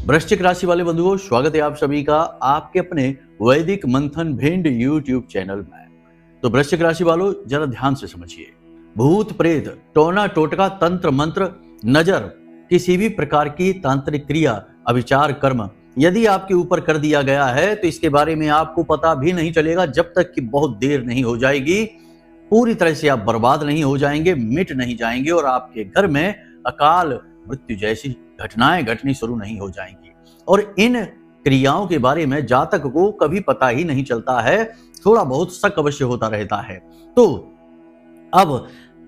वृश्चिक राशि वाले बंधुओं, स्वागत है आप सभी का आपके अपने वैदिक मंथन भिंड यूट्यूब चैनल में। तो वृश्चिक राशि वालों, जरा ध्यान से समझिए। भूत प्रेत, टोना टोटका, तंत्र मंत्र, नजर, किसी भी प्रकार की तांत्रिक क्रिया, अभिचार कर्म यदि आपके ऊपर कर दिया गया है तो इसके बारे में आपको पता भी नहीं चलेगा जब तक कि बहुत देर नहीं हो जाएगी। पूरी तरह से आप बर्बाद नहीं हो जाएंगे, मिट नहीं जाएंगे और आपके घर में अकाल मृत्यु जैसी घटनाएं घटनी शुरू नहीं हो जाएंगी। और इन क्रियाओं के बारे में जातक को कभी पता ही नहीं चलता है, थोड़ा बहुत शक अवश्य होता रहता है। तो अब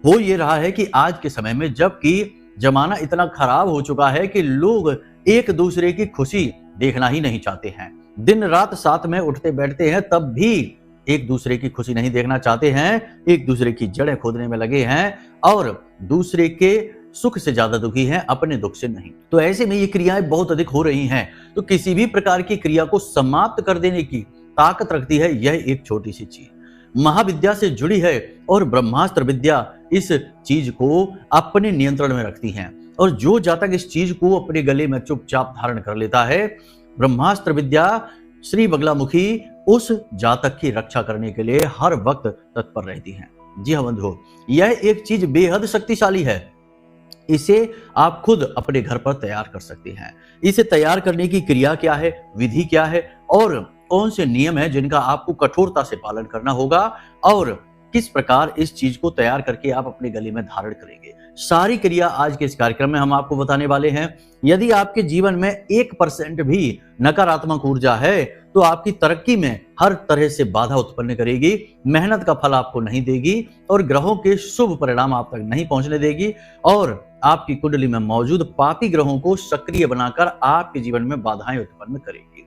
हो ये रहा है कि आज के समय में जबकि जमाना इतना खराब हो चुका है कि लोग एक दूसरे की खुशी देखना ही नहीं चाहते हैं, दिन रात साथ में उठते बैठते हैं, तब भी एक दूसरे की खुशी नहीं देखना चाहते हैं, एक दूसरे की जड़ें खोदने में लगे हैं और दूसरे के सुख से ज्यादा दुखी हैं, अपने दुख से नहीं। तो ऐसे में ये क्रियाएं बहुत अधिक हो रही हैं। तो किसी भी प्रकार की क्रिया को समाप्त कर देने की ताकत रखती है यह एक छोटी सी चीज। महाविद्या से जुड़ी है और ब्रह्मास्त्र विद्या इस चीज को अपने नियंत्रण में रखती है। और जो जातक इस चीज को अपने गले में चुपचाप धारण कर लेता है, ब्रह्मास्त्र विद्या श्री बगलामुखी उस जातक की रक्षा करने के लिए हर वक्त तत्पर रहती है। जी हाँ बंधुओं, यह एक चीज बेहद शक्तिशाली है। इसे आप खुद अपने घर पर तैयार कर सकते हैं। इसे तैयार करने की क्रिया क्या है, विधि क्या है और कौन से नियम है जिनका आपको कठोरता से पालन करना होगा और किस प्रकार इस चीज को तैयार करके आप अपने गले में धारण करेंगे, सारी क्रिया आज के इस कार्यक्रम में हम आपको बताने वाले हैं। यदि आपके जीवन में 1% भी नकारात्मक ऊर्जा है तो आपकी तरक्की में हर तरह से बाधा उत्पन्न करेगी, मेहनत का फल आपको नहीं देगी और ग्रहों के शुभ परिणाम आप तक नहीं पहुंचने देगी और आपकी कुंडली में मौजूद पापी ग्रहों को सक्रिय बनाकर आपके जीवन में बाधाएं उत्पन्न करेगी।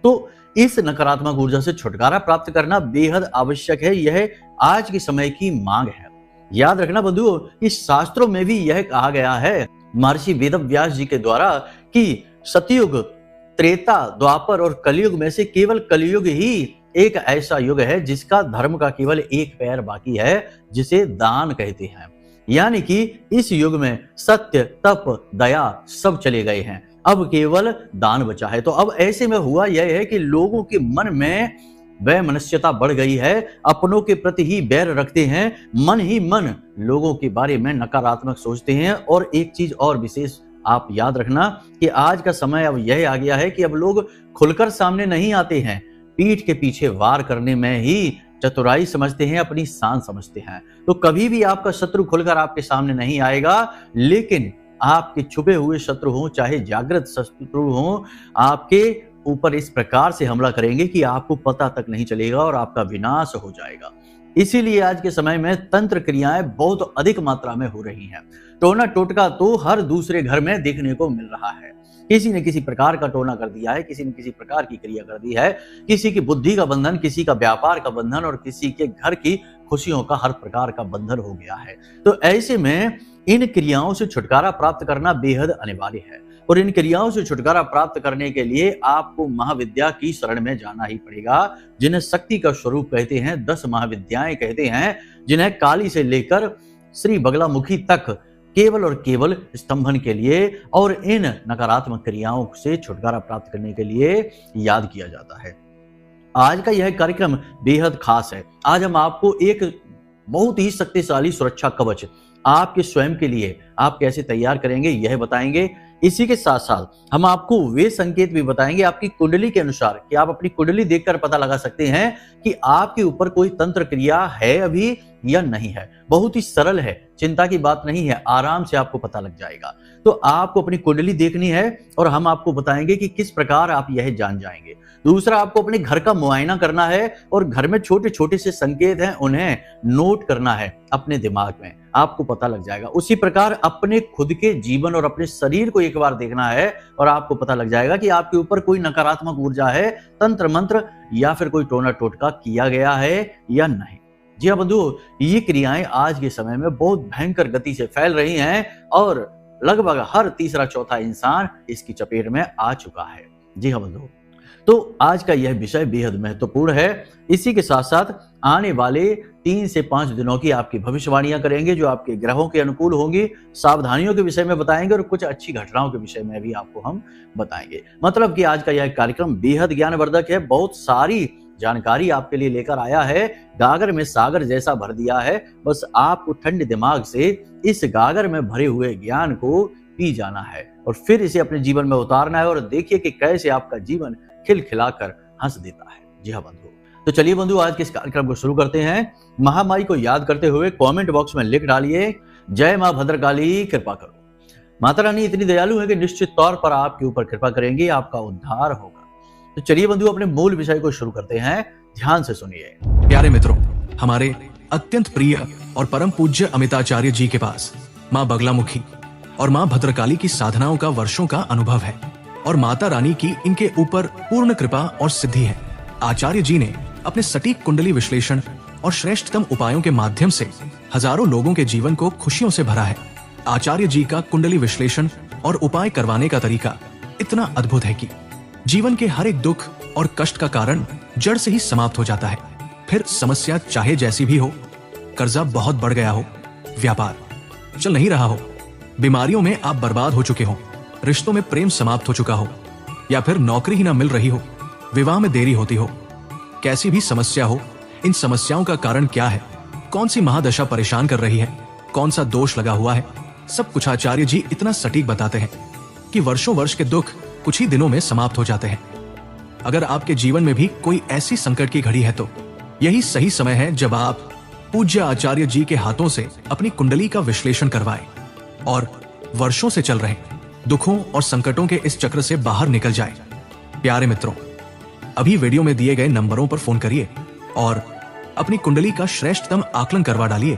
तो इस नकारात्मक ऊर्जा से छुटकारा प्राप्त करना बेहद आवश्यक है, यह आज के समय की मांग है। याद रखना बंधुओं, इस शास्त्रों में भी यह कहा गया है महर्षि वेदव्यास जी के द्वारा कि सतयुग, त्रेता, द्वापर और कलयुग में से केवल कलयुग ही एक ऐसा युग है जिसका धर्म का केवल एक पैर बाकी है, जिसे दान कहते हैं। यानी कि इस युग में सत्य, तप, दया सब चले गए हैं, अब केवल दान बचा है। तो अब ऐसे में हुआ यह है कि लोगों के मन में वैमनस्यता बढ़ गई है, अपनों के प्रति ही बैर रखते हैं, मन ही मन लोगों के बारे में नकारात्मक सोचते हैं। और एक चीज और विशेष आप याद रखना कि आज का समय अब यह आ गया है कि अब लोग खुलकर सामने नहीं आते हैं, पीठ के पीछे वार करने में ही चतुराई समझते हैं, अपनी शान समझते हैं। तो कभी भी आपका शत्रु खुलकर आपके सामने नहीं आएगा, लेकिन आपके छुपे हुए शत्रु हों चाहे जागृत शत्रु हों, आपके ऊपर इस प्रकार से हमला करेंगे कि आपको पता तक नहीं चलेगा और आपका विनाश हो जाएगा। इसीलिए आज के समय में तंत्र क्रियाएं बहुत अधिक मात्रा में हो रही हैं। टोना टोटका तो हर दूसरे घर में देखने को मिल रहा है। किसी ने किसी प्रकार का टोना कर दिया है, किसी ने किसी प्रकार की क्रिया कर दी है, किसी की बुद्धि का बंधन, किसी का व्यापार का बंधन और किसी के घर की खुशियों का हर प्रकार का बंधन हो गया है। तो ऐसे में इन क्रियाओं से छुटकारा प्राप्त करना बेहद अनिवार्य है और इन क्रियाओं से छुटकारा प्राप्त करने के लिए आपको महाविद्या की शरण में जाना ही पड़ेगा, जिन्हें शक्ति का स्वरूप कहते हैं, 10 महाविद्याएं कहते हैं, जिन्हें काली से लेकर श्री बगलामुखी तक केवल और केवल स्तंभन के लिए और इन नकारात्मक क्रियाओं से छुटकारा प्राप्त करने के लिए याद किया जाता है। आज का यह कार्यक्रम बेहद खास है। आज हम आपको एक बहुत ही शक्तिशाली सुरक्षा कवच आपके स्वयं के लिए आप कैसे तैयार करेंगे यह बताएंगे। इसी के साथ साथ हम आपको वे संकेत भी बताएंगे आपकी कुंडली के अनुसार कि आप अपनी कुंडली देखकर पता लगा सकते हैं कि आपके ऊपर कोई तंत्र क्रिया है अभी या नहीं है। बहुत ही सरल है, चिंता की बात नहीं है, आराम से आपको पता लग जाएगा। तो आपको अपनी कुंडली देखनी है और हम आपको बताएंगे कि किस प्रकार आप यह जान जाएंगे। दूसरा, आपको अपने घर का मुआयना करना है और घर में छोटे छोटे से संकेत हैं, उन्हें नोट करना है अपने दिमाग में, आपको पता लग जाएगा। उसी प्रकार अपने खुद के जीवन और अपने शरीर को एक बार देखना है और आपको पता लग जाएगा कि आपके ऊपर कोई नकारात्मक ऊर्जा है, तंत्र मंत्र या फिर कोई टोना टोटका किया गया है या नहीं। जी हाँ बंधुओं, ये क्रियाएं आज के समय में बहुत भयंकर गति से फैल रही हैं और लगभग हर तीसरा चौथा इंसान इसकी चपेट में आ चुका है। जी हाँ बंधुओं, तो आज का यह विषय बेहद महत्वपूर्ण है। इसी के साथ साथ आने वाले 3 से 5 दिनों की आपकी भविष्यवाणियां करेंगे जो आपके ग्रहों के अनुकूल होंगी, सावधानियों के विषय में बताएंगे और कुछ अच्छी घटनाओं के विषय में भी आपको हम बताएंगे। मतलब कि आज का यह कार्यक्रम बेहद ज्ञानवर्धक है, बहुत सारी जानकारी आपके लिए लेकर आया है, गागर में सागर जैसा भर दिया है। बस आपको ठंडे दिमाग से इस गागर में भरे हुए ज्ञान को पी जाना है और फिर इसे अपने जीवन में उतारना है और देखिए कि कैसे आपका जीवन खिलखिलाकर हंस देता है। जी हाँ बंधु, तो चलिए बंधु आज के इस कार्यक्रम को शुरू करते हैं। महामाई को याद करते हुए कमेंट बॉक्स में लिख डालिए, जय मां भद्रकाली कृपा करो। माता रानी इतनी दयालु है कि निश्चित तौर पर आपके ऊपर कृपा करेंगी, आपका उद्धार होगा। तो चलिए बंधु अपने मूल विषय को शुरू करते हैं, ध्यान से सुनिए। प्यारे मित्रों, हमारे अत्यंत प्रिय और परम पूज्य अमिताचार्य जी के पास माँ बगलामुखी और माँ भद्रकाली की साधनाओं का वर्षों का अनुभव है और माता रानी की इनके ऊपर पूर्ण कृपा और सिद्धि है। आचार्य जी ने अपने सटीक कुंडली विश्लेषण और श्रेष्ठतम उपायों के माध्यम से हजारों लोगों के जीवन को खुशियों से भरा है। आचार्य जी का कुंडली विश्लेषण और उपाय करवाने का तरीका इतना अद्भुत है कि जीवन के हर एक दुख और कष्ट का कारण जड़ से ही समाप्त हो जाता है। फिर समस्या चाहे जैसी भी हो, कर्जा बहुत बढ़ गया हो, व्यापार चल नहीं रहा हो, बीमारियों में आप बर्बाद हो चुके हो, रिश्तों में प्रेम समाप्त हो चुका हो या फिर नौकरी ही ना मिल रही हो, विवाह में देरी होती हो, कैसी भी समस्या हो, इन समस्याओं का कारण क्या है, कौन सी महादशा परेशान कर रही है, कौन सा दोष लगा हुआ है, सब कुछ आचार्य जी इतना सटीक बताते हैं कि वर्षों वर्ष के दुख कुछ ही दिनों में समाप्त हो जाते हैं। अगर आपके जीवन में भी कोई ऐसी संकट की घड़ी है तो यही सही समय है जब आप पूज्य आचार्य जी के हाथों से अपनी कुंडली का विश्लेषण करवाएं और वर्षों से चल रहे दुखों और संकटों के इस चक्र से बाहर निकल जाएं। प्यारे मित्रों, अभी वीडियो में दिए गए नंबरों पर फोन करिए और अपनी कुंडली का श्रेष्ठतम आकलन करवा डालिए।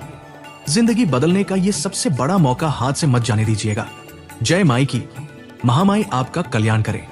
जिंदगी बदलने का ये सबसे बड़ा मौका हाथ से मत जाने दीजिएगा। जय माई की, महामाई आपका कल्याण करे।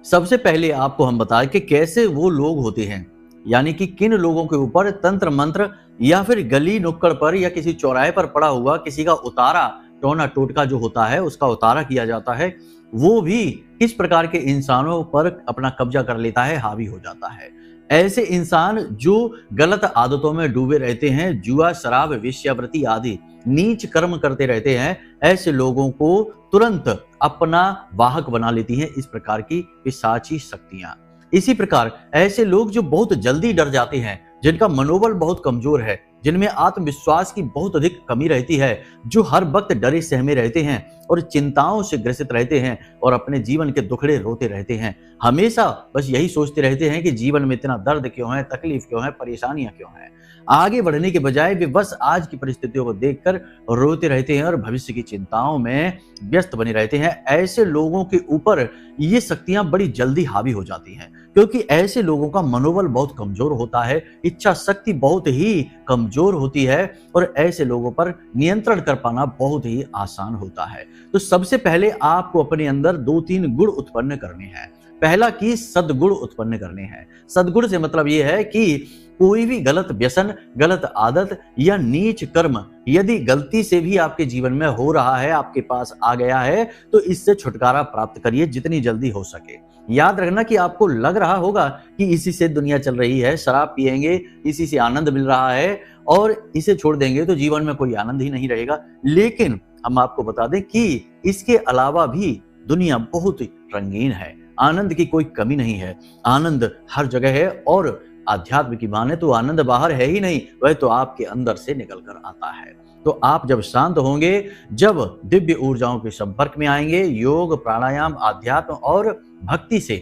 सबसे पहले आपको हम बताएं कि कैसे वो लोग होते हैं, यानी कि किन लोगों के ऊपर तंत्र मंत्र या फिर गली नुक्कड़ पर या किसी चौराहे पर पड़ा हुआ किसी का उतारा, टोना टोटका जो होता है उसका उतारा किया जाता है, वो भी किस प्रकार के इंसानों पर अपना कब्जा कर लेता है, हावी हो जाता है। ऐसे इंसान जो गलत आदतों में डूबे रहते हैं, जुआ, शराब, वेश्यावृत्ति आदि नीच कर्म करते रहते हैं, ऐसे लोगों को तुरंत अपना वाहक बना लेती हैं इस प्रकार की पिशाची शक्तियां। इसी प्रकार ऐसे लोग जो बहुत जल्दी डर जाते हैं, जिनका मनोबल बहुत कमजोर है, जिनमें आत्मविश्वास की बहुत अधिक कमी रहती है, जो हर वक्त डरे सहमे रहते हैं और चिंताओं से ग्रसित रहते हैं और अपने जीवन के दुखड़े रोते रहते हैं, हमेशा बस यही सोचते रहते हैं कि जीवन में इतना दर्द क्यों है, तकलीफ क्यों है, परेशानियां क्यों हैं। आगे बढ़ने के बजाय वे बस आज की परिस्थितियों को देखकर रोते रहते हैं और भविष्य की चिंताओं में व्यस्त बने रहते हैं। ऐसे लोगों के ऊपर ये शक्तियां बड़ी जल्दी हावी हो जाती हैं, क्योंकि ऐसे लोगों का मनोबल बहुत कमजोर होता है, इच्छा शक्ति बहुत ही कमजोर होती है और ऐसे लोगों पर नियंत्रण कर पाना बहुत ही आसान होता है। तो सबसे पहले आपको अपने अंदर 2-3 गुण उत्पन्न करने हैं। पहला कि सद्गुण उत्पन्न करने हैं। सद्गुण से मतलब यह है कि कोई भी गलत व्यसन, गलत आदत या नीच कर्म यदि गलती से भी आपके जीवन में हो रहा है, आपके पास आ गया है, तो इससे छुटकारा प्राप्त करिए जितनी जल्दी हो सके। याद रखना कि आपको लग रहा होगा कि इसी से दुनिया चल रही है, शराब पिएंगे इसी से आनंद मिल रहा है और इसे छोड़ देंगे तो जीवन में कोई आनंद ही नहीं रहेगा। लेकिन हम आपको बता दें कि इसके अलावा भी दुनिया बहुत रंगीन है, आनंद की कोई कमी नहीं है, आनंद हर जगह है और आध्यात्म की माने तो आनंद बाहर है ही नहीं, वह तो आपके अंदर से निकल कर आता है। तो आप जब शांत होंगे, जब दिव्य ऊर्जाओं के संपर्क में आएंगे, योग, प्राणायाम, आध्यात्म और भक्ति से,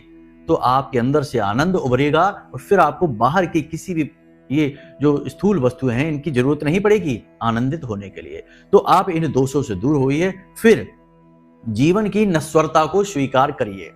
तो आपके अंदर से आनंद उभरेगा और फिर आपको बाहर की किसी भी ये जो स्थूल वस्तुएं हैं इनकी जरूरत नहीं पड़ेगी आनंदित होने के लिए। तो आप इन दोषों से दूर होइए, फिर जीवन की नश्वरता को स्वीकार करिए।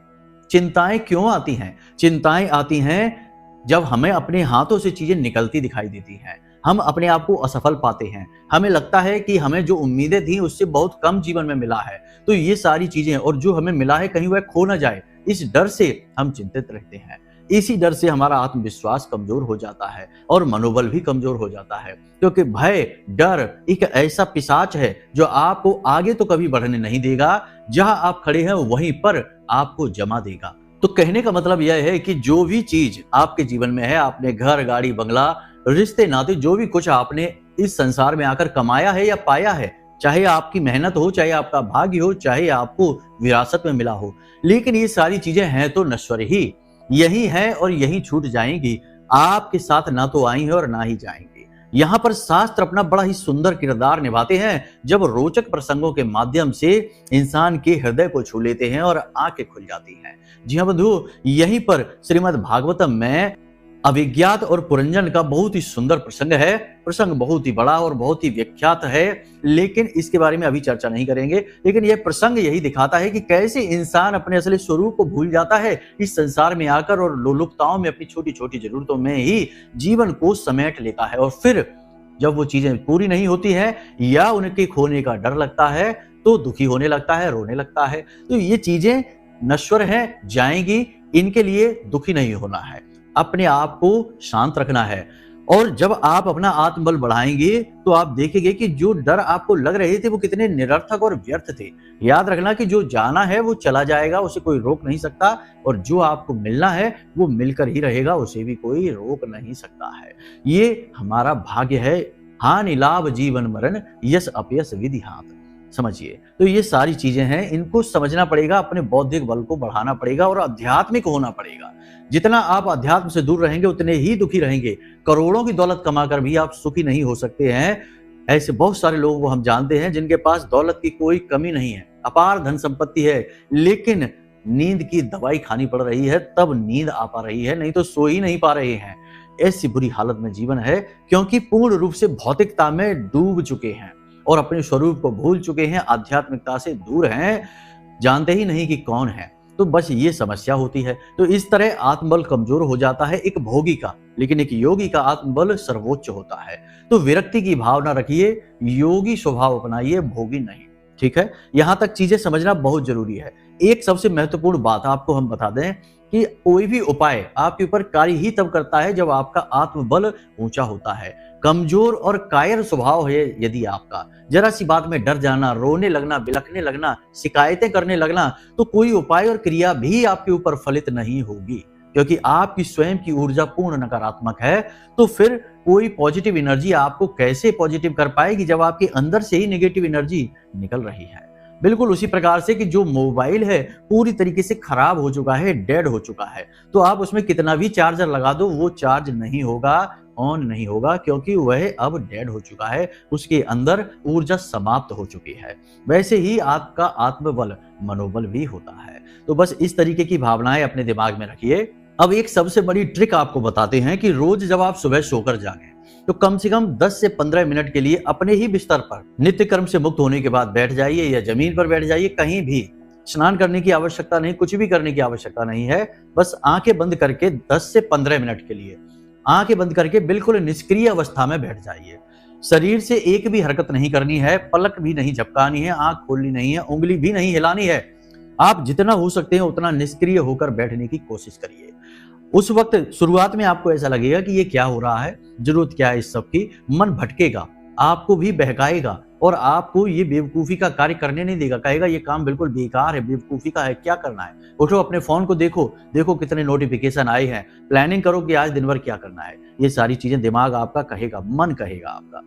चिंताएं क्यों आती हैं? चिंताएं आती हैं जब हमें अपने हाथों से चीजें निकलती दिखाई देती हैं, हम अपने आप को असफल पाते हैं, हमें लगता है कि हमें जो उम्मीदें थी उससे बहुत कम जीवन में मिला है, तो ये सारी चीजें और जो हमें मिला है कहीं वह खो ना जाए, इस डर से हम चिंतित रहते हैं। इसी डर से हमारा आत्मविश्वास कमजोर हो जाता है और मनोबल भी कमजोर हो जाता है, क्योंकि भय, डर एक ऐसा पिशाच है जो आपको आगे तो कभी बढ़ने नहीं देगा, जहां आप खड़े हैं वहीं पर आपको जमा देगा। तो तो कहने का मतलब यह है कि जो भी चीज आपके जीवन में है, आपने घर, गाड़ी, बंगला, रिश्ते नाते, जो भी कुछ आपने इस संसार में आकर कमाया है या पाया है, चाहे आपकी मेहनत हो, चाहे आपका भाग्य हो, चाहे आपको विरासत में मिला हो, लेकिन ये सारी चीजें हैं तो नश्वर ही, यही है और यही छूट जाएंगी। आपके साथ ना तो आई है और ना ही जाएंगी। यहाँ पर शास्त्र अपना बड़ा ही सुंदर किरदार निभाते हैं जब रोचक प्रसंगों के माध्यम से इंसान के हृदय को छू लेते हैं और आंखें खुल जाती हैं। जी हाँ बंधु, यहीं पर श्रीमद् भागवतम में अभिज्ञात और पुरंजन का बहुत ही सुंदर प्रसंग है। प्रसंग बहुत ही बड़ा और बहुत ही विख्यात है, लेकिन इसके बारे में अभी चर्चा नहीं करेंगे। लेकिन यह प्रसंग यही दिखाता है कि कैसे इंसान अपने असली स्वरूप को भूल जाता है इस संसार में आकर, और लोलुपताओं में अपनी छोटी छोटी जरूरतों में ही जीवन को समेट लेता है। और फिर जब वो चीजें पूरी नहीं होती है या उनके खोने का डर लगता है तो दुखी होने लगता है, रोने लगता है। तो ये चीजें नश्वर हैं, जाएंगी, इनके लिए दुखी नहीं होना है, अपने आप को शांत रखना है। और जब आप अपना आत्मबल बढ़ाएंगे तो आप देखेंगे कि जो डर आपको लग रहे थे वो कितने निरर्थक और व्यर्थ थे। याद रखना कि जो जाना है वो चला जाएगा, उसे कोई रोक नहीं सकता, और जो आपको मिलना है वो मिलकर ही रहेगा, उसे भी कोई रोक नहीं सकता है। ये हमारा भाग्य है। हानि लाभ जीवन मरण, यश अपयश विधि हाथ। समझिए, तो ये सारी चीजें हैं, इनको समझना पड़ेगा, अपने बौद्धिक बल को बढ़ाना पड़ेगा और आध्यात्मिक होना पड़ेगा। जितना आप अध्यात्म से दूर रहेंगे उतने ही दुखी रहेंगे। करोड़ों की दौलत कमाकर भी आप सुखी नहीं हो सकते हैं। ऐसे बहुत सारे लोगों को हम जानते हैं जिनके पास दौलत की कोई कमी नहीं है, अपार धन संपत्ति है, लेकिन नींद की दवाई खानी पड़ रही है, तब नींद आ पा रही है, नहीं तो सो ही नहीं पा रहे हैं। ऐसी बुरी हालत में जीवन है, क्योंकि पूर्ण रूप से भौतिकता में डूब चुके हैं और अपने स्वरूप को भूल चुके हैं, आध्यात्मिकता से दूर हैं, जानते ही नहीं कि कौन है। तो बस ये समस्या होती है। तो इस तरह आत्मबल कमजोर हो जाता है एक भोगी का, लेकिन एक योगी का आत्मबल सर्वोच्च होता है। तो विरक्ति की भावना रखिए, योगी स्वभाव अपनाइए, भोगी नहीं। ठीक है, यहां तक चीजें समझना बहुत जरूरी है। एक सबसे महत्वपूर्ण बात आपको हम बता दें कि कोई भी उपाय आपके ऊपर कार्य ही तब करता है जब आपका आत्मबल ऊंचा होता है। कमजोर और कायर स्वभाव है यदि आपका, जरा सी बात में डर जाना, रोने लगना, बिलखने लगना, शिकायतें करने लगना, तो कोई उपाय और क्रिया भी आपके ऊपर फलित नहीं होगी, क्योंकि आपकी स्वयं की ऊर्जा पूर्ण नकारात्मक है। तो फिर कोई पॉजिटिव एनर्जी आपको कैसे पॉजिटिव कर पाएगी जब आपके अंदर से ही नेगेटिव एनर्जी निकल रही है। बिल्कुल उसी प्रकार से कि जो मोबाइल है पूरी तरीके से खराब हो चुका है, डेड हो चुका है, तो आप उसमें कितना भी चार्जर लगा दो वो चार्ज नहीं होगा, ऑन नहीं होगा, क्योंकि वह अब डेड हो चुका है, उसके अंदर ऊर्जा समाप्त हो चुकी है। वैसे ही आपका आत्मबल, मनोबल भी होता है। तो बस इस तरीके की भावनाएं अपने दिमाग में रखिए। अब एक सबसे बड़ी ट्रिक आपको बताते हैं कि रोज जब आप सुबह सोकर जागें तो कम से कम 10 से 15 मिनट के लिए अपने ही बिस्तर पर नित्य कर्म से मुक्त होने के बाद बैठ जाइए, या जमीन पर बैठ जाइए, कहीं भी। स्नान करने की आवश्यकता नहीं, कुछ भी करने की आवश्यकता नहीं है। बस आंखें बंद करके 10 से 15 मिनट के लिए आंखें बंद करके बिल्कुल निष्क्रिय अवस्था में बैठ जाइए। शरीर से एक भी हरकत नहीं करनी है, पलक भी नहीं झपकानी है, आंख खोलनी नहीं है, उंगली भी नहीं हिलानी है। आप जितना हो सकते हैं उतना निष्क्रिय होकर बैठने की कोशिश करिए। उस वक्त शुरुआत में आपको ऐसा लगेगा कि ये क्या हो रहा है, जरूरत क्या है इस सब की, मन भटकेगा, आपको भी बहकाएगा और आपको ये बेवकूफी का कार्य करने नहीं देगा, कहेगा ये काम बिल्कुल बेकार है, बेवकूफी का है, क्या करना है। उठो, अपने फोन को देखो, देखो कितने नोटिफिकेशन आए हैं, प्लानिंग करो कि आज दिन भर क्या करना है। ये सारी चीजें दिमाग आपका कहेगा, मन कहेगा आपका,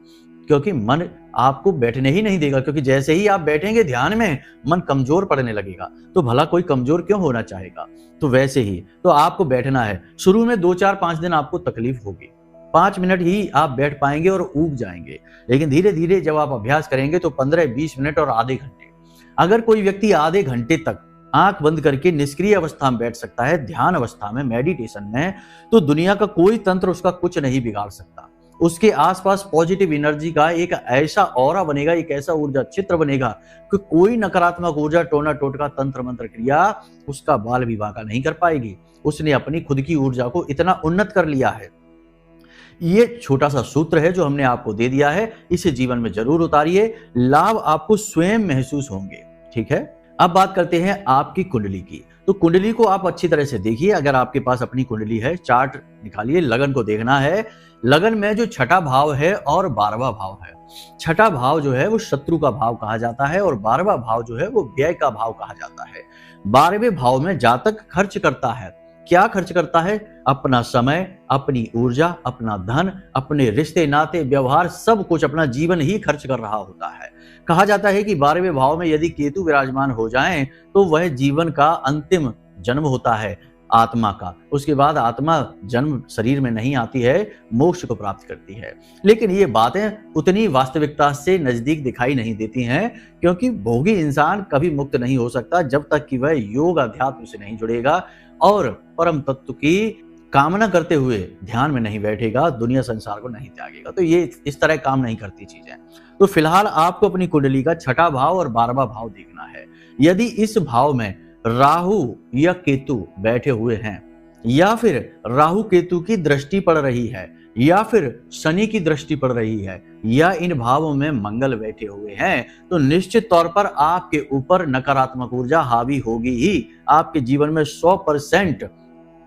क्योंकि मन आपको बैठने ही नहीं देगा, क्योंकि जैसे ही आप बैठेंगे ध्यान में मन कमजोर पड़ने लगेगा। तो भला कोई कमजोर क्यों होना चाहेगा। तो वैसे ही तो आपको बैठना है। शुरू में 2 4 5 दिन आपको तकलीफ होगी, 5 मिनट ही आप बैठ पाएंगे और ऊब जाएंगे, लेकिन धीरे धीरे जब आप अभ्यास करेंगे तो 15-20 मिनट और आधे घंटे। अगर कोई व्यक्ति आधे घंटे तक आंख बंद करके निष्क्रिय अवस्था में बैठ सकता है, ध्यान अवस्था में, मेडिटेशन में, तो दुनिया का कोई तंत्र उसका कुछ नहीं बिगाड़ सकता। उसके आसपास पॉजिटिव एनर्जी का एक ऐसा ऑरा बनेगा, एक ऐसा ऊर्जा चित्र बनेगा कि कोई नकारात्मक ऊर्जा, टोना टोटका, तंत्र मंत्र क्रिया उसका बाल भी बांका नहीं कर पाएगी। उसने अपनी खुद की ऊर्जा को इतना उन्नत कर लिया है। ये छोटा सा सूत्र है जो हमने आपको दे दिया है, इसे जीवन में जरूर उतारिए, लाभ आपको स्वयं महसूस होंगे। ठीक है, अब बात करते हैं आपकी कुंडली की। तो कुंडली को आप अच्छी तरह से देखिए। अगर आपके पास अपनी कुंडली है, चार्ट निकालिए, लगन को देखना है। लगन में जो छठा भाव है और 12वां भाव है, छठा भाव जो है वो शत्रु का भाव कहा जाता है और 12वां भाव जो है वो व्यय का भाव कहा जाता है। 12वें भाव में जातक खर्च करता है। क्या खर्च करता है? अपना समय, अपनी ऊर्जा, अपना धन, अपने रिश्ते नाते व्यवहार, सब कुछ अपना जीवन ही खर्च कर रहा होता है। कहा जाता है कि 12वें भाव में यदि केतु विराजमान हो जाएं तो वह जीवन का अंतिम जन्म होता है आत्मा का। उसके बाद आत्मा जन्म शरीर में नहीं आती है, मोक्ष को प्राप्त करती है। लेकिन ये बातें उतनी वास्तविकता से नजदीक दिखाई नहीं देती हैं, क्योंकि भोगी इंसान कभी मुक्त नहीं हो सकता जब तक कि वह योग अध्यात्म से नहीं जुड़ेगा और परम तत्व की कामना करते हुए ध्यान में नहीं बैठेगा, दुनिया संसार को नहीं त्यागेगा। तो ये इस तरह काम नहीं करती चीजें। तो फिलहाल आपको अपनी कुंडली का 6वां भाव और 12वां भाव देखना है। यदि इस भाव में राहु या केतु बैठे हुए हैं, या फिर राहु केतु की दृष्टि पड़ रही है, या फिर शनि की दृष्टि पड़ रही है, या इन भावों में मंगल बैठे हुए हैं, तो निश्चित तौर पर आपके ऊपर नकारात्मक ऊर्जा हावी होगी ही। आपके जीवन में 100%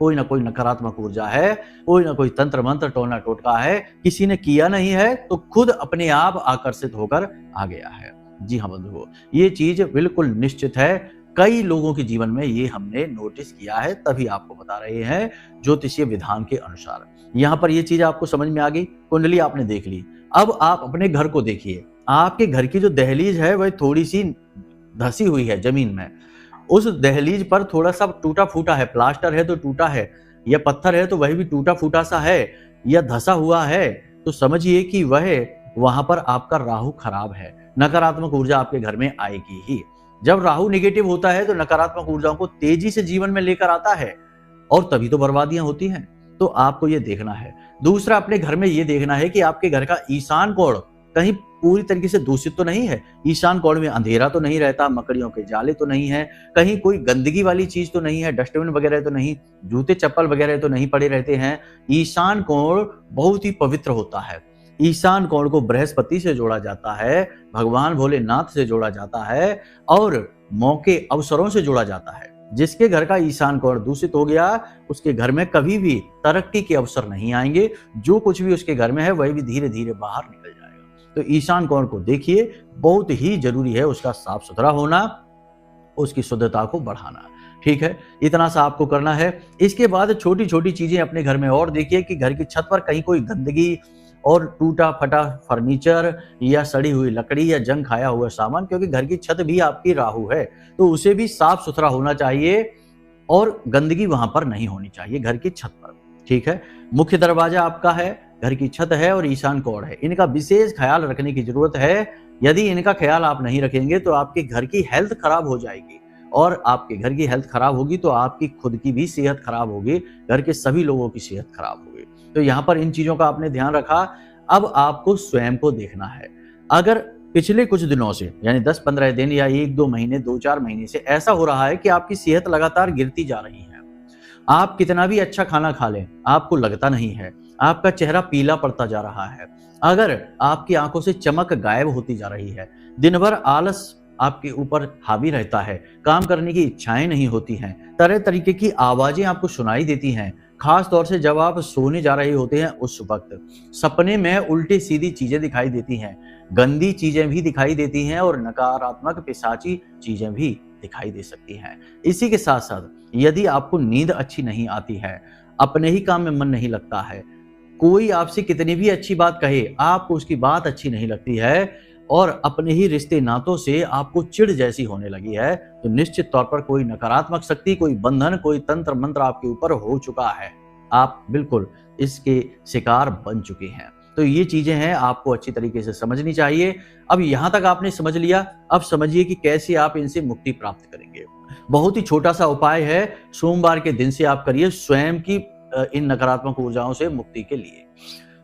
कोई ना कोई नकारात्मक ऊर्जा है, कोई ना कोई तंत्र मंत्र टोना टोटका है, किसी ने किया नहीं है तो खुद अपने आप आकर्षित होकर आ गया है। जी हाँ बंधुओं, ये चीज बिल्कुल निश्चित है। कई लोगों के जीवन में ये हमने नोटिस किया है, तभी आपको बता रहे हैं ज्योतिषीय विधान के अनुसार। यहाँ पर ये चीज आपको समझ में आ गई, कुंडली आपने देख ली। अब आप अपने घर को देखिए। आपके घर की जो दहलीज है वह थोड़ी सी धसी हुई है जमीन में। उस दहलीज पर थोड़ा सा टूटा फूटा है, प्लास्टर है तो टूटा है, या पत्थर है तो वही भी टूटा फूटा सा है, या धसा हुआ है, तो समझिए कि वह वहां पर आपका राहु खराब है। नकारात्मक ऊर्जा आपके घर में आएगी ही। जब राहु नेगेटिव होता है तो नकारात्मक ऊर्जाओं को तेजी से जीवन में लेकर आता है, और तभी तो बर्बादियां होती हैं। तो आपको ये देखना है। दूसरा, अपने घर में ये देखना है कि आपके घर का ईशान कोण कहीं पूरी तरीके से दूषित तो नहीं है। ईशान कोण में अंधेरा तो नहीं रहता, मकड़ियों के जाले तो नहीं है, कहीं कोई गंदगी वाली चीज तो नहीं है, डस्टबिन वगैरह तो नहीं, जूते चप्पल वगैरह तो नहीं पड़े रहते हैं। ईशान कोण बहुत ही पवित्र होता है। ईशान कोण को बृहस्पति से जोड़ा जाता है, भगवान भोलेनाथ से जोड़ा जाता है, और मौके अवसरों से जोड़ा जाता है। जिसके घर का ईशान कोण दूषित हो गया, उसके घर में कभी भी तरक्की के अवसर नहीं आएंगे। जो कुछ भी उसके घर में है वही भी धीरे धीरे बाहर निकल जाएगा। तो ईशान कोण को देखिए, बहुत ही जरूरी है उसका साफ सुथरा होना, उसकी शुद्धता को बढ़ाना। ठीक है, इतना सा आपको करना है। इसके बाद छोटी छोटी चीजें अपने घर में और देखिए कि घर की छत पर कहीं कोई गंदगी और टूटा फटा फर्नीचर या सड़ी हुई लकड़ी या जंग खाया हुआ सामान, क्योंकि घर की छत भी आपकी राहु है, तो उसे भी साफ सुथरा होना चाहिए और गंदगी वहां पर नहीं होनी चाहिए घर की छत पर। ठीक है, मुख्य दरवाजा आपका है, घर की छत है और ईशान कोण है, इनका विशेष ख्याल रखने की जरूरत है। यदि इनका ख्याल आप नहीं रखेंगे तो आपके घर की हेल्थ खराब हो जाएगी, और आपके घर की हेल्थ खराब होगी तो आपकी खुद की भी सेहत खराब होगी, घर के सभी लोगों की सेहत खराब होगी। तो यहाँ पर इन चीजों का आपने ध्यान रखा। अब आपको स्वयं को देखना है। अगर पिछले कुछ दिनों से, यानी 10-15 दिन या 1-2 महीने, 2-4 महीने से ऐसा हो रहा है कि आपकी सेहत लगातार गिरती जा रही है, आप कितना भी अच्छा खाना खा लें आपको लगता नहीं है, आपका चेहरा पीला पड़ता जा रहा है, अगर आपकी आंखों से चमक गायब होती जा रही है, दिन भर आलस आपके ऊपर हावी रहता है, काम करने की इच्छाएं नहीं होती हैं, तरह तरीके की आवाजें आपको सुनाई देती हैं, खास तौर से जब आप सोने जा रहे होते हैं उस वक्त सपने में उल्टी सीधी चीजें दिखाई देती हैं, गंदी चीजें भी दिखाई देती हैं, और नकारात्मक पिशाची चीजें भी दिखाई दे सकती हैं। इसी के साथ साथ यदि आपको नींद अच्छी नहीं आती है, अपने ही काम में मन नहीं लगता है, कोई आपसे कितनी भी अच्छी बात कहे आपको उसकी बात अच्छी नहीं लगती है, और अपने ही रिश्ते नातों से आपको चिढ़ जैसी होने लगी है, तो निश्चित तौर पर कोई नकारात्मक शक्ति, कोई बंधन, कोई तंत्र मंत्र आपके ऊपर हो चुका है। आप बिल्कुल इसके शिकार बन चुके हैं। तो ये चीजें हैं, आपको अच्छी तरीके से समझनी चाहिए। अब यहां तक आपने समझ लिया, अब समझिए कि कैसे आप इनसे मुक्ति प्राप्त करेंगे। बहुत ही छोटा सा उपाय है, सोमवार के दिन से आप करिए स्वयं की इन नकारात्मक ऊर्जाओं से मुक्ति के लिए।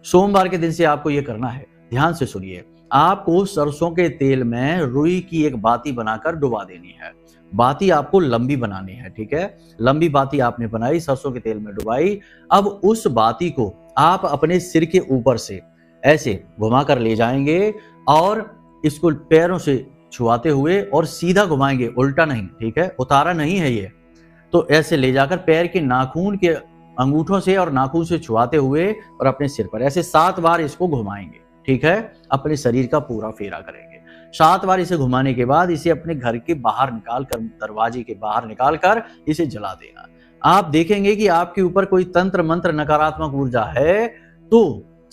सोमवार के दिन से आपको ये करना है, ध्यान से सुनिए। आपको सरसों के तेल में रुई की एक बाती बनाकर डुबा देनी है। बाती आपको लंबी बनानी है, ठीक है। लंबी बाती आपने बनाई, सरसों के तेल में डुबाई। अब उस बाती को आप अपने सिर के ऊपर से ऐसे घुमा कर ले जाएंगे और इसको पैरों से छुआते हुए और सीधा घुमाएंगे, उल्टा नहीं, ठीक है, उतारा नहीं है ये। तो ऐसे ले जाकर पैर के नाखून के अंगूठों से और नाखून से छुआते हुए और अपने सिर पर ऐसे 7 बार इसको घुमाएंगे, ठीक है। अपने शरीर का पूरा फेरा करेंगे। 7 बार इसे घुमाने के बाद इसे अपने घर के बाहर निकाल कर, दरवाजे के बाहर निकाल कर इसे जला देना। आप देखेंगे कि आपके ऊपर कोई तंत्र मंत्र नकारात्मक ऊर्जा है तो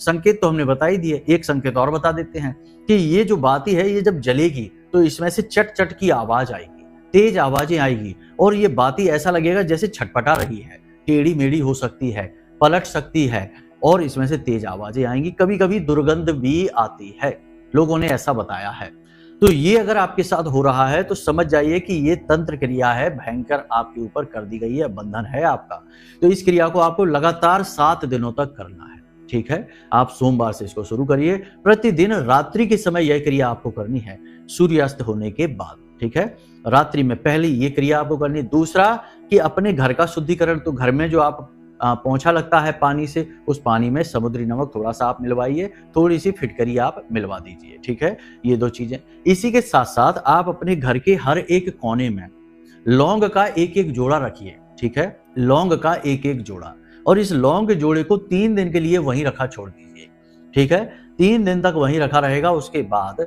संकेत तो हमने बता ही दिए, एक संकेत और बता देते हैं कि ये जो बाती है ये जब जलेगी तो इसमें से चट चट की आवाज आएगी, तेज आवाजें आएगी और ये बाती ऐसा लगेगा जैसे छटपटा रही है, टेढ़ी मेढ़ी हो सकती है, पलट सकती है और इसमें से तेज आवाजें आएंगी, कभी कभी दुर्गंध भी आती है, लोगों ने ऐसा बताया है। तो ये अगर आपके साथ हो रहा है तो समझ जाइए कि ये तंत्र क्रिया है, भयंकर आपके ऊपर कर दी गई है, बंधन है आपका। तो इस क्रिया को आपको लगातार 7 दिनों तक करना है, ठीक है। आप सोमवार से इसको शुरू करिए, प्रतिदिन रात्रि के समय यह क्रिया आपको करनी है, सूर्यास्त होने के बाद, ठीक है। रात्रि में पहले ये क्रिया आपको करनी है। दूसरा कि अपने घर का शुद्धिकरण, तो घर में जो आप पोंछा लगता है पानी से, उस पानी में समुद्री नमक थोड़ा सा आप मिलवाइए, थोड़ी सी फिटकरी आप मिलवा दीजिए, ठीक है। ये 2 चीजें। इसी के साथ साथ आप अपने घर के हर एक कोने में लौंग का एक एक जोड़ा रखिए, ठीक है। लौंग का एक एक जोड़ा, और इस लौंग जोड़े को 3 दिन के लिए वहीं रखा छोड़ दीजिए, ठीक है। 3 दिन तक वहीं रखा रहेगा। उसके बाद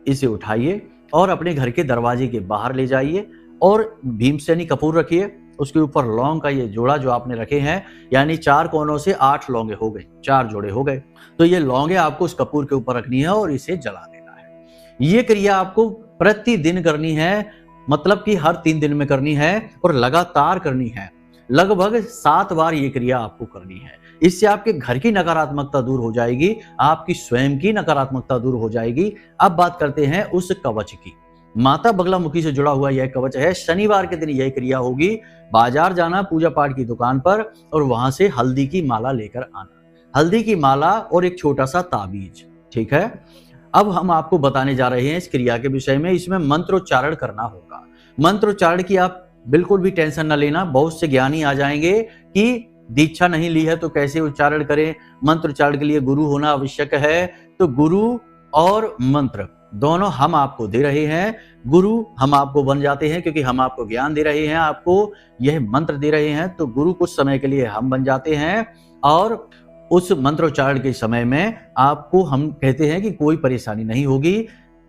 इसे उठाइए और अपने घर के दरवाजे के बाहर ले जाइए और भीमसेनी कपूर रखिए, उसके ऊपर लौंग का ये जोड़ा जो आपने रखे हैं, यानी 4 कोनों से 8 लौंगे हो गए, 4 जोड़े हो गए। तो ये लौंगे आपको उस कपूर के ऊपर रखनी है और इसे जला देना है। ये क्रिया आपको प्रतिदिन करनी है, मतलब कि हर 3 दिन में करनी है और लगातार करनी है। लगभग 7 बार ये क्रिया आपको करनी है। इससे आपके घर की नकारात्मकता दूर हो जाएगी, आपकी स्वयं की नकारात्मकता दूर हो जाएगी। अब बात करते हैं उस कवच की। माता बगलामुखी से जुड़ा हुआ यह कवच है। शनिवार के दिन यह क्रिया होगी। बाजार जाना, पूजा पाठ की दुकान पर, और वहां से हल्दी की माला लेकर आना। हल्दी की माला और एक छोटा सा ताबीज, ठीक है। अब हम आपको बताने जा रहे हैं इस क्रिया के विषय में। इसमें मंत्रोच्चारण करना होगा। मंत्रोच्चारण की आप बिल्कुल भी टेंशन न लेना। बहुत से ज्ञानी आ जाएंगे कि दीक्षा नहीं ली है तो कैसे उच्चारण करें, मंत्रोच्चारण के लिए गुरु होना आवश्यक है। तो गुरु और मंत्र दोनों हम आपको दे रहे हैं। गुरु हम आपको बन जाते हैं क्योंकि हम आपको ज्ञान दे रहे हैं, आपको यह मंत्र दे रहे हैं। तो गुरु कुछ समय के लिए हम बन जाते हैं और उस मंत्रोच्चारण के समय में आपको हम कहते हैं कि कोई परेशानी नहीं होगी।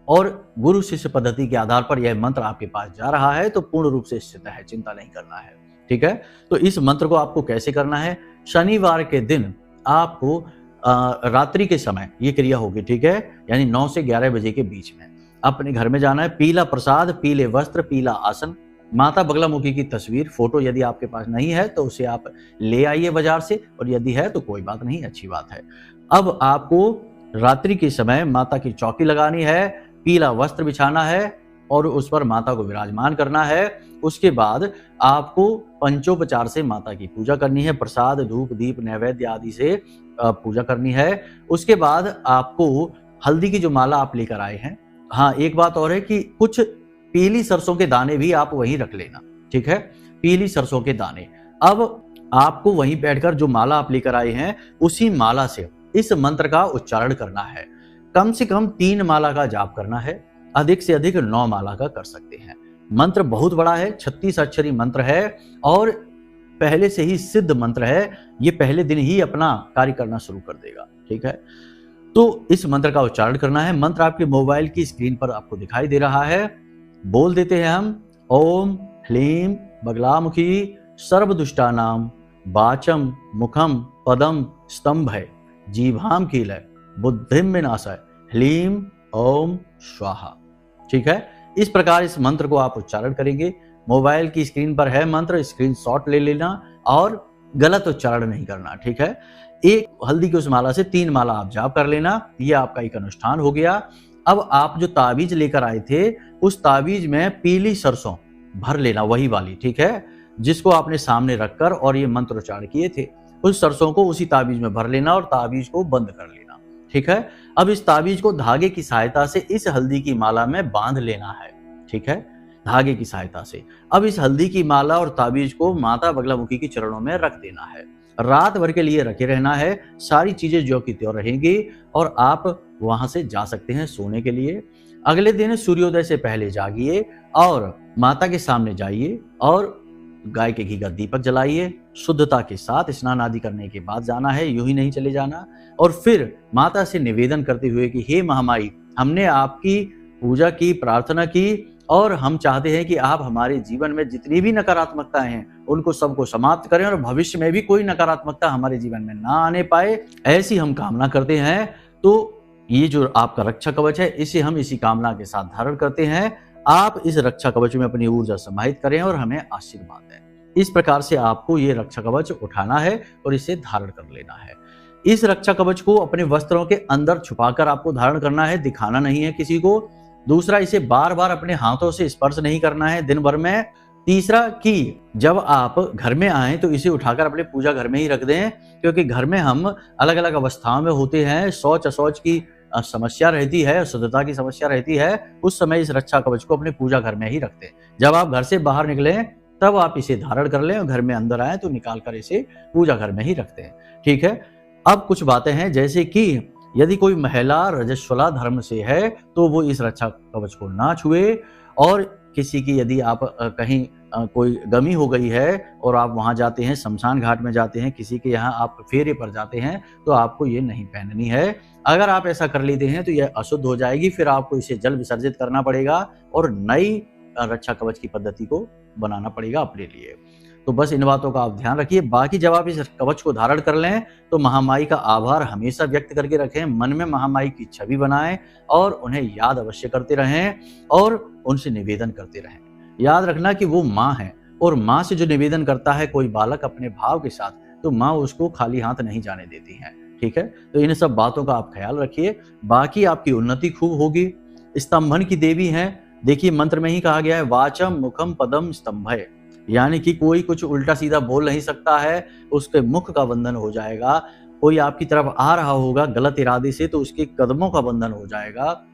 और गुरु शिष्य पद्धति के आधार पर यह मंत्र आपके पास जा रहा है तो पूर्ण रूप से स्थित है, चिंता नहीं करना है, ठीक है। तो इस मंत्र को आपको कैसे करना है? शनिवार के दिन आपको रात्रि के समय ये क्रिया होगी, ठीक है, यानी 9 से 11 बजे के बीच में अपने घर में जाना है। पीला प्रसाद, पीले वस्त्र, पीला आसन, माता बगलामुखी की तस्वीर, फोटो यदि आपके पास नहीं है तो उसे आप ले आइए बाजार से, और यदि है तो कोई बात नहीं, अच्छी बात है। अब आपको रात्रि के समय माता की चौकी लगानी है, पीला वस्त्र बिछाना है और उस पर माता को विराजमान करना है। उसके बाद आपको पंचोपचार से माता की पूजा करनी है, प्रसाद, धूप, दीप, नैवेद्य आदि से पूजा करनी है। उसके बाद आपको हल्दी की जो माला आप लेकर आए हैं, हाँ एक बात और है कि कुछ पीली सरसों के दाने भी आप वहीं रख लेना, ठीक है, पीली सरसों के दाने। अब आपको वहीं बैठकर जो माला आप लेकर आए हैं उसी माला से इस मंत्र का उच्चारण करना है। कम से कम 3 माला का जाप करना है, अधिक से अधिक 9 माला का कर सकते हैं। मंत्र बहुत बड़ा है, 36 अक्षरी मंत्र है और पहले से ही सिद्ध मंत्र है। ये पहले दिन ही अपना कार्य करना शुरू कर देगा, ठीक है। तो इस मंत्र का उच्चारण करना है। मंत्र आपके मोबाइल की स्क्रीन पर आपको दिखाई दे रहा है। बोल देते हैं हम, ओम ह्लीम बगलामुखी सर्वदुष्टानाम वाचम मुखम पदम स्तंभय जीभाम कीलय बुद्धिम विनाशय ह्लीम ओम स्वाहा, ठीक है। इस प्रकार इस मंत्र को आप उच्चारण करेंगे। मोबाइल की स्क्रीन पर है मंत्र, स्क्रीनशॉट ले लेना और गलत उच्चारण नहीं करना, ठीक है। एक हल्दी की उस माला से 3 माला आप जाप कर लेना। यह आपका एक अनुष्ठान हो गया। अब आप जो ताबीज लेकर आए थे उस ताबीज में पीली सरसों भर लेना, वही वाली, ठीक है, जिसको आपने सामने रखकर और ये मंत्र उच्चारण किए थे। उस सरसों को उसी ताबीज में भर लेना और ताबीज को बंद कर लेना, ठीक है। अब इस ताबीज को धागे की सहायता से इस हल्दी की माला में बांध लेना है, ठीक है, धागे की सहायता से। अब इस हल्दी की माला और ताबीज को माता बगलामुखी के चरणों में रख देना है। रात भर के लिए रखे रहना है। सारी चीजें ज्यों की त्यों रहेंगी और आप वहां से जा सकते हैं सोने के लिए। अगले दिन सूर्योदय से पहले जागिए और माता के सामने जाइए और गाय के घी का दीपक जलाइए। शुद्धता के साथ स्नान आदि करने के बाद जाना है, यूं ही नहीं चले जाना। और फिर माता से निवेदन करते हुए कि हे महामाई, हमने आपकी पूजा की, प्रार्थना की और हम चाहते हैं कि आप हमारे जीवन में जितनी भी नकारात्मकताएं हैं उनको सबको समाप्त करें और भविष्य में भी कोई नकारात्मकता हमारे जीवन में ना आने पाए, ऐसी हम कामना करते हैं। तो ये जो आपका रक्षा कवच है इसे हम इसी कामना के साथ धारण करते हैं। आप इस रक्षा कवच में अपनी ऊर्जा समाहित करें और हमें आशीर्वाद दें। इस प्रकार से आपको ये रक्षा कवच उठाना है और इसे धारण कर लेना है। इस रक्षा कवच को अपने वस्त्रों के अंदर छुपाकर आपको धारण करना है, दिखाना नहीं है किसी को। दूसरा, इसे बार बार अपने हाथों से स्पर्श नहीं करना है दिन भर में। तीसरा कि जब आप घर में आए तो इसे उठाकर अपने पूजा घर में ही रख दें, क्योंकि घर में हम अलग अलग अवस्थाओं में होते हैं। शौच अशौच की समस्या रहती है, शुद्धता की समस्या रहती है, उस समय इस रक्षा कवच को अपने पूजा घर में ही रखते हैं। जब आप घर से बाहर निकलें तब आप इसे धारण कर लें और घर में अंदर आए तो निकाल कर इसे पूजा घर में ही रखते हैं। ठीक है। अब कुछ बातें हैं, जैसे कि यदि कोई महिला रजस्वला धर्म से है तो वो इस रक्षा कवच को ना छुए, और किसी की यदि आप कहीं कोई गमी हो गई है और आप वहां जाते हैं, शमशान घाट में जाते हैं, किसी के यहाँ आप फेरे पर जाते हैं, तो आपको ये नहीं पहननी है। अगर आप ऐसा कर लेते हैं तो यह अशुद्ध हो जाएगी, फिर आपको इसे जल विसर्जित करना पड़ेगा और नई रक्षा कवच की पद्धति को बनाना पड़ेगा अपने लिए। तो बस इन बातों का आप ध्यान रखिए। बाकी जब आप इस कवच को धारण कर लें तो महामाई का आभार हमेशा व्यक्त करके रखें, मन में महामाई की छवि बनाएं और उन्हें याद अवश्य करते रहें और उनसे निवेदन करते रहें। याद रखना कि वो माँ है और माँ से जो निवेदन करता है कोई बालक अपने भाव के साथ, तो माँ उसको खाली हाथ नहीं जाने देती है। ठीक है। तो इन सब बातों का आप ख्याल रखिए। बाकी आपकी उन्नति खूब होगी। स्तंभन की देवी है, देखिए मंत्र में ही कहा गया है वाचम मुखम पदम स्तंभय, यानी कि कोई कुछ उल्टा सीधा बोल नहीं सकता है, उसके मुख का बंधन हो जाएगा। कोई आपकी तरफ आ रहा होगा गलत इरादे से तो उसके कदमों का बंधन हो जाएगा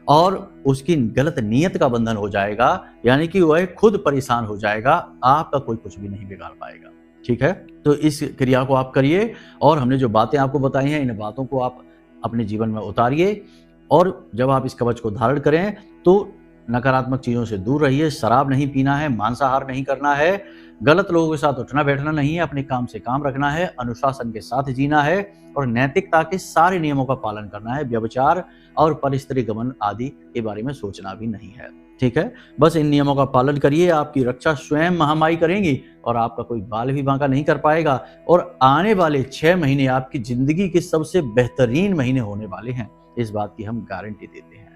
और उसकी गलत नीयत का बंधन हो जाएगा, यानी कि वह खुद परेशान हो जाएगा, आपका कोई कुछ भी नहीं बिगाड़ पाएगा। ठीक है। तो इस क्रिया को आप करिए और हमने जो बातें आपको बताई हैं इन बातों को आप अपने जीवन में उतारिए। और जब आप इस कवच को धारण करें तो नकारात्मक चीजों से दूर रहिए। शराब नहीं पीना है, मांसाहार नहीं करना है, गलत लोगों के साथ उठना बैठना नहीं है, अपने काम से काम रखना है, अनुशासन के साथ जीना है और नैतिकता के सारे नियमों का पालन करना है। व्यभिचार और परस्त्री गमन आदि के बारे में सोचना भी नहीं है। ठीक है। बस इन नियमों का पालन करिए, आपकी रक्षा स्वयं महामाई करेंगी और आपका कोई बाल भी बांका नहीं कर पाएगा। और आने वाले 6 महीने आपकी जिंदगी के सबसे बेहतरीन महीने होने वाले हैं, इस बात की हम गारंटी देते हैं।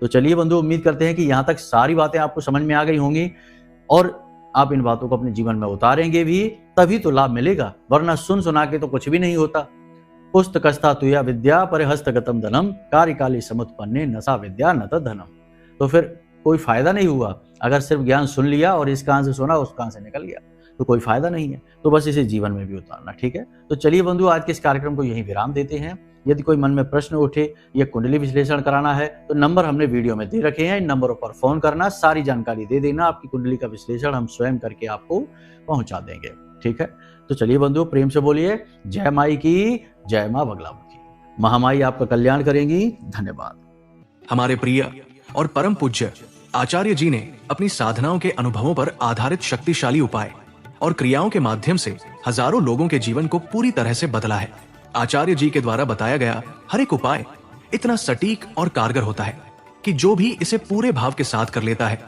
तो चलिए बंधु, उम्मीद करते हैं कि यहाँ तक सारी बातें आपको समझ में आ गई होंगी और आप इन बातों को अपने जीवन में उतारेंगे भी, तभी तो लाभ मिलेगा, वरना सुन सुना के तो कुछ भी नहीं होता। पुस्तकस्था तुया विद्या परिहस्तगतम धनम कार्यकाली समुत्पन्ने नसा विद्या नत धनम। तो फिर कोई फायदा नहीं हुआ। अगर सिर्फ ज्ञान सुन लिया और इस कान से सुना उस कान से निकल गया तो कोई फायदा नहीं है। तो बस इसे जीवन में भी उतारना। ठीक है। तो चलिए बंधु, आज के इस कार्यक्रम को यहीं विराम देते हैं। यदि कोई मन में प्रश्न उठे या कुंडली विश्लेषण कराना है तो नंबर हमने वीडियो में दे रखे हैं, इन नंबरों पर फोन करना, सारी जानकारी दे देना, आपकी कुंडली का विश्लेषण हम स्वयं करके आपको पहुंचा देंगे। ठीक है। तो चलिए बंधु, प्रेम से बोलिए जय माई की, जय मां बगलामुखी। महामाई आपका कल्याण करेंगी। धन्यवाद। हमारे प्रिय और परम पूज्य आचार्य जी ने अपनी साधनाओं के अनुभवों पर आधारित शक्तिशाली उपाय और क्रियाओं के माध्यम से हजारों लोगों के जीवन को पूरी तरह से बदला है। आचार्य जी के द्वारा बताया गया हर एक उपाय इतना सटीक और कारगर होता है कि जो भी इसे पूरे भाव के साथ कर लेता है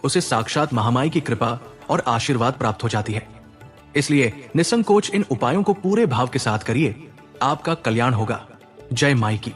उसे साक्षात महामाई की कृपा और आशीर्वाद प्राप्त हो जाती है। इसलिए निसंकोच इन उपायों को पूरे भाव के साथ करिए, आपका कल्याण होगा। जय माई की।